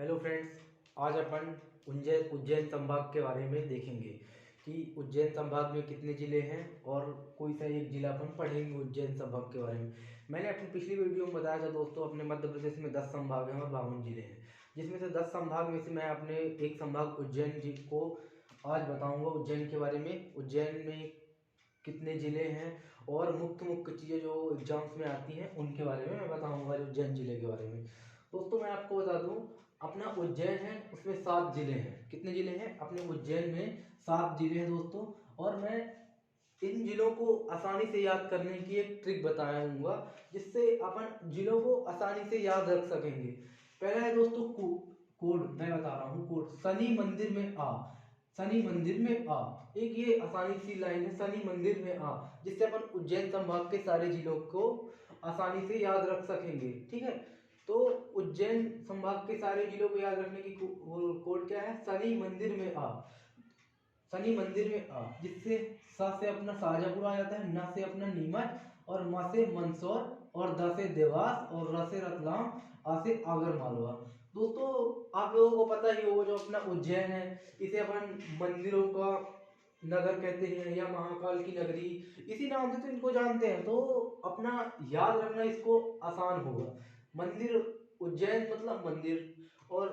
Hello friends, आज अपन उज्जैन संभाग के बारे में देखेंगे कि उज्जैन संभाग में कितने ज़िले हैं और कोई सा एक ज़िला अपन पढ़ेंगे उज्जैन संभाग के बारे में। मैंने अपनी पिछली वीडियो में बताया था दोस्तों, अपने मध्य प्रदेश में 10 संभाग हैं और 52 ज़िले हैं, जिसमें से 10 संभाग में से मैं अपने एक संभाग उज्जैन जी को आज बताऊँगा उज्जैन के बारे में। उज्जैन में कितने ज़िले हैं और मुख्य मुख्य चीज़ें जो एग्जाम्स में आती हैं उनके बारे में मैं बताऊँगा उज्जैन ज़िले के बारे में। दोस्तों मैं आपको बता दूं, अपना उज्जैन है उसमें 7 जिले हैं। कितने जिले हैं? अपने उज्जैन में 7 जिले हैं दोस्तों। और मैं इन जिलों को आसानी से याद करने की एक ट्रिक बताऊंगा जिससे अपन जिलों को आसानी से याद रख सकेंगे। पहला है दोस्तों कोड। मैं बता रहा हूँ कोड। शनि मंदिर में आ, शनि मंदिर में आ, एक ये आसानी सी लाइन है, शनि मंदिर में आ, जिससे अपन उज्जैन संभाग के सारे जिलों को आसानी से याद रख सकेंगे। ठीक है, तो उज्जैन संभाग के सारे जिलों को याद रखने की कोड क्या है? शनि मंदिर में आ, शनि मंदिर में आ, जिससे सा से अपना शाहजहापुर आ जाता है, ना से अपना नीमच, और मा से मंदसौर, और द से देवास, और र से रतलाम, आ से आगर मालवा। दोस्तों आप लोगों को पता ही होगा, जो अपना उज्जैन है इसे अपन मंदिरों का नगर कहते हैं या महाकाल की नगरी, इसी नाम से तो इनको जानते हैं। तो अपना याद रखना इसको आसान होगा। मंदिर, उज्जैन मतलब मंदिर, और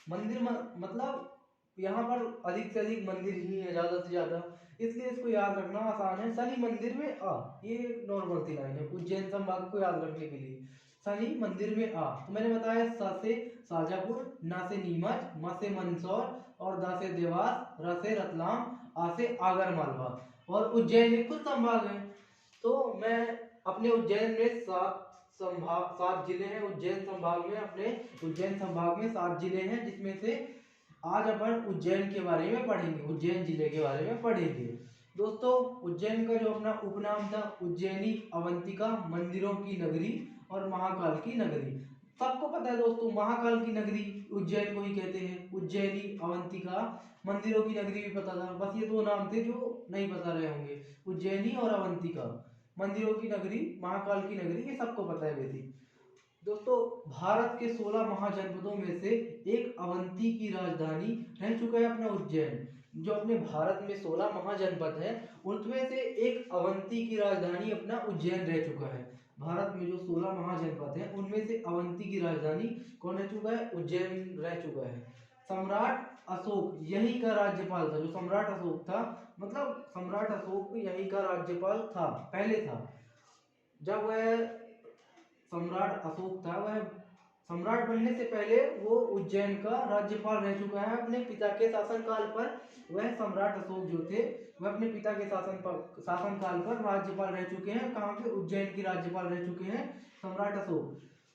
मंदिर मतलब यहाँ पर अधिक से अधिक मंदिर ही है, ज्यादा से ज्यादा, इसलिए इसको याद रखना आसान है। शनि मंदिर में आ, ये एक नॉर्मल सी लाइन है उज्जैन संभाग को याद रखने के लिए। शनि मंदिर में आ, तो मैंने बताया स से शाहजहापुर, ना से नीमच, म से मंदसौर, और द से देवास, र से रतलाम, आ से आगर मालवा, और उज्जैन में कुछ संभाग है। तो मैं अपने उज्जैन में 7 जिले हैं। उज्जैन संभाग में, अपने उज्जैन संभाग में 7 जिले हैं, जिसमें से आज अपन उज्जैन के बारे में पढ़ेंगे, उज्जैन जिले के बारे में पढ़ेंगे। दोस्तों उज्जैन का जो अपना उपनाम था, उज्जैनी, अवंतिका, मंदिरों की नगरी और महाकाल की नगरी। सबको पता है दोस्तों, महाकाल की नगरी उज्जैन को ही कहते हैं। उज्जैनी, अवंतिका, मंदिरों की नगरी भी पता था, बस ये 2 नाम थे जो नहीं पता रहे होंगे, उज्जैनी और अवंतिका। मंदिरों की नगरी, महाकाल की नगरी, ये सबको पता है बेसिक। दोस्तों भारत के 16 महाजनपदों में से एक अवंती की राजधानी रह चुका है अपना उज्जैन। जो अपने भारत में 16 महाजनपद है, उनमें से एक अवंती की राजधानी अपना उज्जैन रह चुका है। भारत में जो 16 महाजनपद है, उनमें से अवंती की राजधानी कौन रह चुका है? उज्जैन रह चुका है। सम्राट अशोक यही का राज्यपाल था। जो सम्राट अशोक था, मतलब सम्राट अशोक यही का राज्यपाल था, पहले था। जब वह सम्राट अशोक था, वह सम्राट बनने से पहले वो उज्जैन का राज्यपाल रह चुका है। अपने पिता के शासनकाल पर वह सम्राट अशोक जो थे, वह अपने पिता के शासनकाल पर राज्यपाल रह चुके हैं। कहाँ के? उज्जैन के राज्यपाल रह चुके हैं सम्राट अशोक।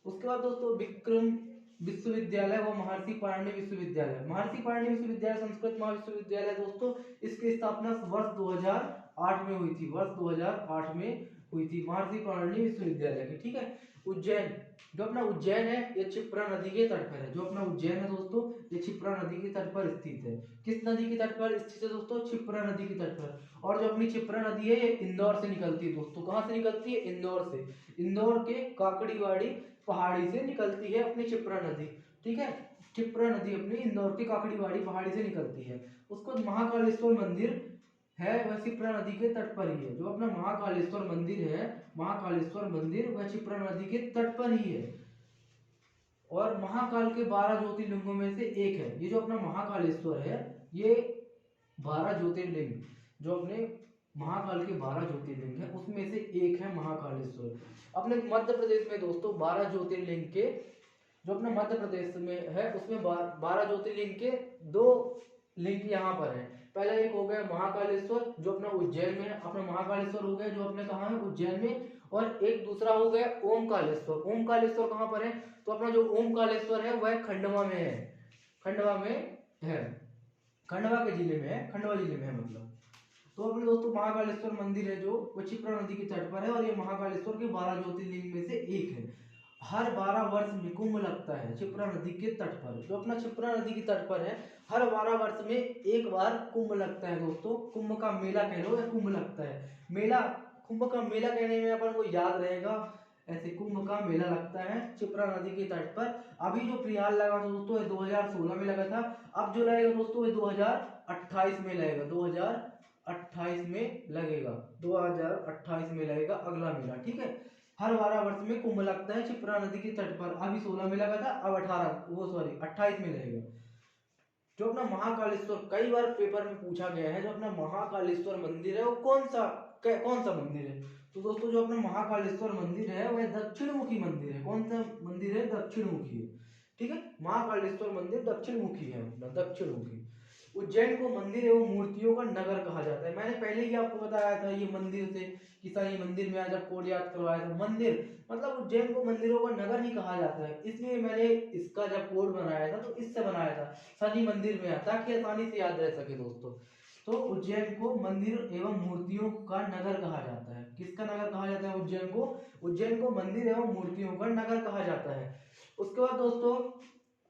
उसके बाद दोस्तों विक्रम विश्वविद्यालय व महर्षि पाणिनि विश्वविद्यालय। महर्षि पाणिनि विश्वविद्यालय संस्कृत महाविश्वविद्यालय दोस्तों, इसकी स्थापना वर्ष 2008 में हुई थी। वर्ष 2008 में हुई थी महर्षि पाणिनि विश्वविद्यालय की। ठीक है, उज्जैन, जो अपना उज्जैन है ये क्षिप्रा नदी के तट पर है। जो अपना उज्जैन है दोस्तों, ये क्षिप्रा नदी के तट पर स्थित है। किस नदी के तट पर स्थित है दोस्तों? क्षिप्रा नदी के तट पर। और जो अपनी क्षिप्रा नदी है, ये इंदौर से निकलती है दोस्तों। कहाँ से निकलती है? इंदौर से। इंदौर के काकड़ीवाड़ी पहाड़ी से निकलती है अपनी क्षिप्रा नदी। ठीक है, क्षिप्रा नदी अपनी इंदौर की काकड़ीवाड़ी पहाड़ी से निकलती है। उसको महाकालेश्वर मंदिर है, वह क्षिप्रा नदी के तट पर ही है। जो अपना महाकालेश्वर मंदिर है, महाकालेश्वर मंदिर वह क्षिप्रा नदी के तट पर ही है। और महाकाल के 12 ज्योतिर्लिंगों में से एक है ये। जो अपना महाकालेश्वर है, ये 12 ज्योतिर्लिंग, जो अपने महाकाल के 12 ज्योतिर्लिंग है, उसमें से एक है महाकालेश्वर। अपने मध्य प्रदेश में दोस्तों 12 ज्योतिर्लिंग के, जो अपना मध्य प्रदेश में है, उसमें 12 ज्योतिर्लिंग के 2 लिंग यहाँ पर है। पहला एक हो गया महाकालेश्वर, जो अपना उज्जैन में है। अपना महाकालेश्वर हो गया, जो अपने कहाँ है? उज्जैन में। और एक दूसरा हो गया ओमकालेश्वर। ओमकालेश्वर कहाँ पर है? तो अपना जो ओमकालेश्वर है वह खंडवा में है। खंडवा में है, खंडवा के जिले में है, खंडवा जिले में है मतलब। तो अपने दोस्तों महाकालेश्वर मंदिर है, जो वो क्षिप्रा नदी के तट पर है, और ये महाकालेश्वर के 12 ज्योतिर्लिंग में से एक है। हर 12 वर्ष में कुंभ लगता है क्षिप्रा नदी के तट पर। जो अपना क्षिप्रा नदी के तट पर है, हर 12 वर्ष में एक बार कुंभ लगता है दोस्तों। कुंभ का मेला कह लो या कुंभ लगता है। मेला, कुंभ का मेला कहने में अपन को याद रहेगा ऐसे कुंभ का मेला लगता है क्षिप्रा नदी के तट पर। अभी जो फिलहाल लगा था दोस्तों ये 2016 में लगा था। अब जो लगेगा दोस्तों ये 2028 में लगेगा, 2028 में लगेगा, 2028 में लगेगा अगला मेला। ठीक है, हर 12 वर्ष में कुंभ लगता है क्षिप्रा नदी के तट पर। अभी 16 में लगा था, अब 28 में लगेगा। जो अपना महाकालेश्वर, कई बार पेपर में पूछा गया है, जो अपना महाकालेश्वर मंदिर है वो कौन सा मंदिर है? तो दोस्तों जो अपना महाकालेश्वर मंदिर है वह दक्षिण मुखी मंदिर है। कौन सा मंदिर है? दक्षिण मुखी है। ठीक है, महाकालेश्वर मंदिर दक्षिण मुखी है, अपना दक्षिण मुखी। उज्जैन को मंदिर एवं मूर्तियों का नगर कहा जाता है। मैंने पहले ही आपको बताया था ये मंदिर से कि सही मंदिर में आज कोड याद करवाया था। मंदिर मतलब उज्जैन को मंदिरों का नगर ही कहा जाता है, इसलिए मैंने इसका जब कोड बनाया था तो इससे बनाया था, शनि मंदिर में आता, ताकि आसानी से याद रह सके दोस्तों। तो उज्जैन को मंदिर एवं मूर्तियों का नगर कहा जाता है। किसका नगर कहा जाता है उज्जैन को? उज्जैन को मंदिर एवं मूर्तियों का नगर कहा जाता है। उसके बाद दोस्तों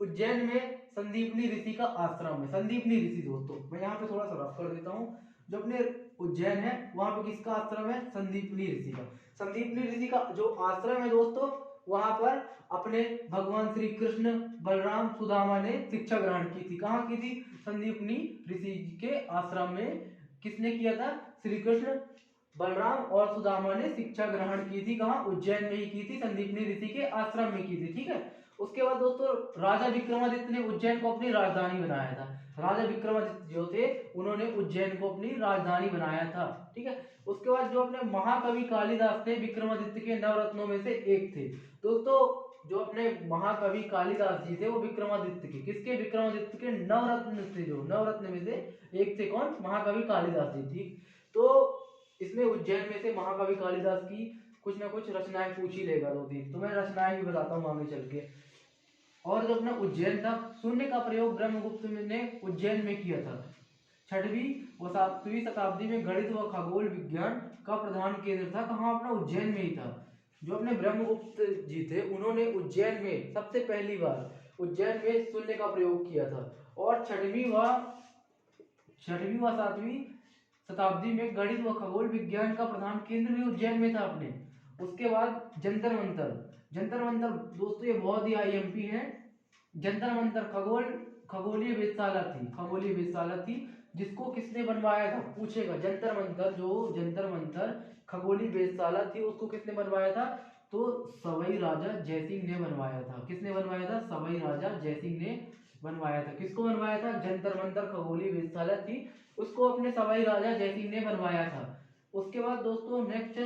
उज्जैन में संदीपनी ऋषि का आश्रम है। संदीपनी ऋषि दोस्तों मैं यहाँ पे थोड़ा सा रफ कर देता हूँ। जो अपने उज्जैन है वहां पे किसका आश्रम है? संदीपनी ऋषि का। संदीपनी ऋषि का जो आश्रम है दोस्तों, वहां पर अपने भगवान श्री कृष्ण, बलराम, सुदामा ने शिक्षा ग्रहण की थी। कहाँ की थी? संदीपनी ऋषि के आश्रम में। किसने किया था? श्री कृष्ण, बलराम और सुदामा ने शिक्षा ग्रहण की थी। कहाँ? उज्जैन में ही की थी, संदीपनी ऋषि के आश्रम में की थी। ठीक है, उसके बाद दोस्तों राजा विक्रमादित्य ने उज्जैन को अपनी राजधानी बनाया था। राजा विक्रमादित्य जो थे उन्होंने उज्जैन को अपनी राजधानी बनाया था। ठीक है, उसके बाद जो अपने महाकवि कालिदास थे विक्रमादित्य के नवरत्नों में से एक थे। दोस्तों जो अपने महाकवि कालिदास जी थे वो विक्रमादित्य के, किसके? विक्रमादित्य के नवरत्न थे। जो नवरत्न में से एक थे कौन? महाकवि कालिदास जी। ठीक, तो इसमें उज्जैन में से महाकवि कालिदास की कुछ ना कुछ रचनाएं पूछ ही लेगा दो तीन, तो मैं रचनाएं भी बताता हूँ आगे चल के। और जो अपना उज्जैन था, शून्य का प्रयोग ब्रह्मगुप्त ने उज्जैन में किया था। 6वीं व 7वीं शताब्दी में गणित व खगोल विज्ञान का प्रधान केंद्र था। कहाँ? अपना उज्जैन में ही था। जो अपने ब्रह्मगुप्त जी थे उन्होंने उज्जैन में सबसे पहली बार उज्जैन में शून्य का प्रयोग किया था। और 6वीं व 7वीं शताब्दी में गणित व खगोल विज्ञान का प्रधान केंद्र भी उज्जैन में था अपने। उसके बाद जंतर मंतर। जंतर मंतर दोस्तों ये बहुत ही आईएमपी है। जंतर मंतर खगोलीय वेधशाला थी, खगोलीय वेधशाला थी, जिसको किसने बनवाया था? पूछेगा। जंतर मंतर खगोलीय वेधशाला थी, उसको किसने बनवाया था? तो सवाई राजा जयसिंह ने बनवाया था। किसने बनवाया था? सवाई राजा जयसिंह ने बनवाया था। किसको बनवाया था? जंतर मंतर खगोलीय वेधशाला थी, उसको अपने सवाई राजा जयसिंह ने बनवाया था। उसके बाद दोस्तों नेक्स्ट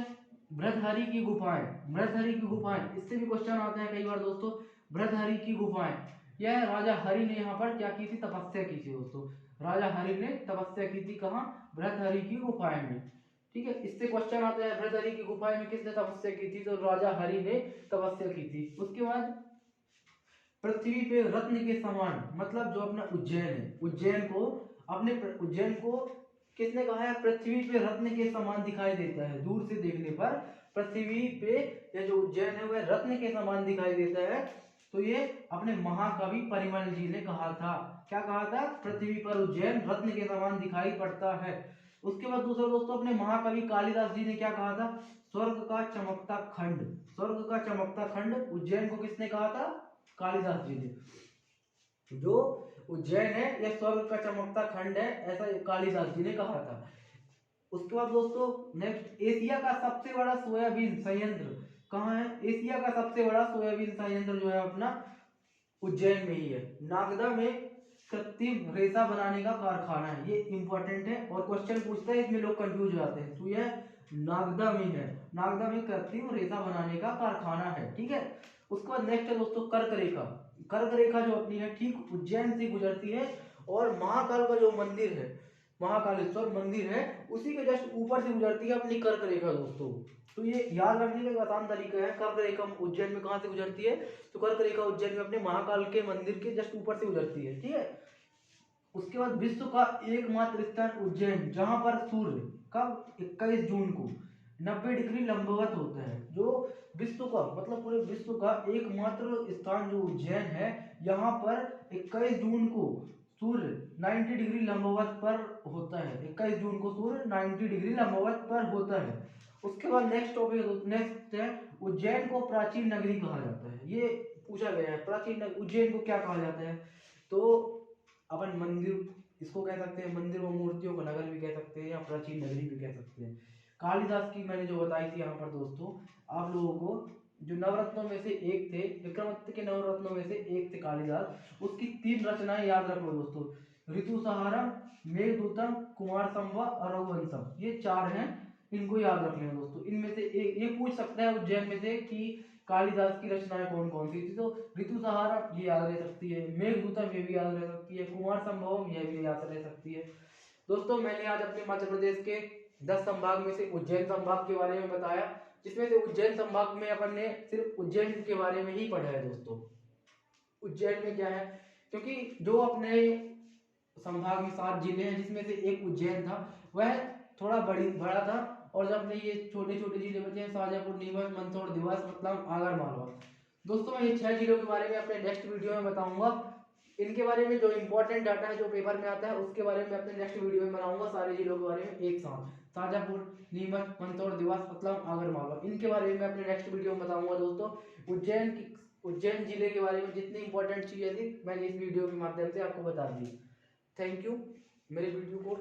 बृहदहरि की गुफाएं। बृहदहरि की गुफाएं, इससे भी क्वेश्चन आते हैं कई बार दोस्तों। बृहदहरि की गुफाएं, यह राजा हरि ने यहाँ पर क्या की थी? तपस्या की थी दोस्तों। राजा हरि ने तपस्या की थी। कहाँ? बृहदहरि की गुफाएं में। ठीक है, इससे क्वेश्चन आता है बृहदहरि की गुफाएं में किसने तपस्या की थी? तो राजा हरि ने तपस्या की थी। उसके बाद पृथ्वी पे रत्न के समान, मतलब जो अपना उज्जैन है, उज्जैन को किसने कहा है? पृथ्वी पे रत्न के समान दिखाई देता है। दूर से देखने पर पृथ्वी पे ये जो उज्जैन है वह रत्न के समान दिखाई देता है। तो ये अपने महाकवि परिमल जी ने कहा था। क्या कहा था? पृथ्वी पर उज्जैन रत्न के समान दिखाई पड़ता है। उसके बाद दूसरा दोस्तों अपने महाकवि कालिदास जी ने क्या कहा था? स्वर्ग का चमकता खंड, स्वर्ग का चमकता खंड उज्जैन को किसने कहा था? कालिदास जी ने। जो उज्जैन है यह स्वर्ग का चमकता खंड है, ऐसा कालिदास जी ने कहा था। उसके बाद दोस्तों नेक्स्ट एशिया का सबसे बड़ा सोयाबीन संयंत्र कहाँ है? एशिया का सबसे बड़ा सोयाबीन संयंत्र जो है अपना उज्जैन में ही है। नागदा में कृत्रिम रेशा बनाने का कारखाना है। ये इंपॉर्टेंट है और क्वेश्चन पूछता है, इसमें लोग कंफ्यूज हो जाते हैं। तो यह नागदा में है, नागदा में कृत्रिम रेशा बनाने का कारखाना है। ठीक है, उसके बाद नेक्स्ट है दोस्तों कर्क रेखा। कर्क रेखा जो अपनी है ठीक उज्जैन से गुजरती है और महाकाल का जो मंदिर है, महाकालेश्वर मंदिर है, उसी के जस्ट ऊपर से गुजरती है अपनी कर्क रेखा दोस्तों। तो ये याद रखने का एक आसान तरीका है। कर्क रेखा उज्जैन में कहाँ से गुजरती है? तो कर्क रेखा उज्जैन में अपने महाकाल के मंदिर के जस्ट ऊपर से गुजरती है। ठीक है, उसके बाद विश्व का एकमात्र स्थान उज्जैन, जहां पर सूर्य कब 21 जून को 90 डिग्री लंबवत होता है। जो विश्व का मतलब पूरे विश्व का एकमात्र स्थान जो उज्जैन है, यहाँ पर 21 जून को सूर्य 90 डिग्री लंबवत पर होता है। 21 जून को सूर्य 90 डिग्री लंबवत पर होता है। उसके बाद नेक्स्ट टॉपिक नेक्स्ट है उज्जैन को प्राचीन नगरी कहा जाता है, ये पूछा गया है। उज्जैन को क्या कहा जाता है? तो अपन मंदिर इसको कह सकते हैं, मंदिर व मूर्तियों का नगर भी कह सकते हैं, या प्राचीन नगरी भी कह सकते हैं। कालिदास की मैंने जो बताई थी यहाँ पर दोस्तों आप लोगों को, जो नवरत्नों में से एक थे, विक्रमादित्य के नवरत्नों में से एक थे कालिदास, उसकी 3 रचनाएं याद रख लो दोस्तों, ऋतुसंहारम, मेघदूतम, कुमार संभव और रघुवंशम, ये 4 हैं, इनको याद रख लेना दोस्तों। इनमें से एक ये पूछ सकता है उज्जैन में से कि कालिदास की रचनाएं कौन कौन सी थी, तो ऋतुसंहारम ये याद रह सकती है, मेघदूतम ये भी याद रह सकती है, कुमार संभवम ये भी याद रह सकती है। दोस्तों मैंने आज अपने मध्य प्रदेश के 10 संभाग में से उज्जैन संभाग के बारे में बताया, जिसमें से उज्जैन संभाग में अपन ने सिर्फ उज्जैन के बारे में ही पढ़ा है दोस्तों। उज्जैन में क्या है, क्योंकि जो अपने संभाग में 7 जिले हैं जिसमें से एक उज्जैन था, वह थोड़ा बड़ा था, और जब अपने ये छोटे छोटे जिले बचे हैं शाजापुर, नीमच, मंदसौर, देवास, रतलाम, आगर मालवा। दोस्तों मैं ये 6 जिलों के बारे में अपने नेक्स्ट वीडियो में बताऊंगा। इनके बारे में जो इंपॉर्टेंट डाटा है जो पेपर में आता है उसके बारे में अपने नेक्स्ट वीडियो में बनाऊंगा, सारे जिलों के बारे में एक साथ, शाजापुर, नीमच, मंदसौर, देवास, रतलाम, आगर मालवा, इनके बारे में अपने नेक्स्ट वीडियो में बताऊंगा दोस्तों। उज्जैन जिले के बारे में जितनी इंपॉर्टेंट चीजें थी मैंने इस वीडियो के माध्यम से आपको बता दी। थैंक यू मेरे वीडियो को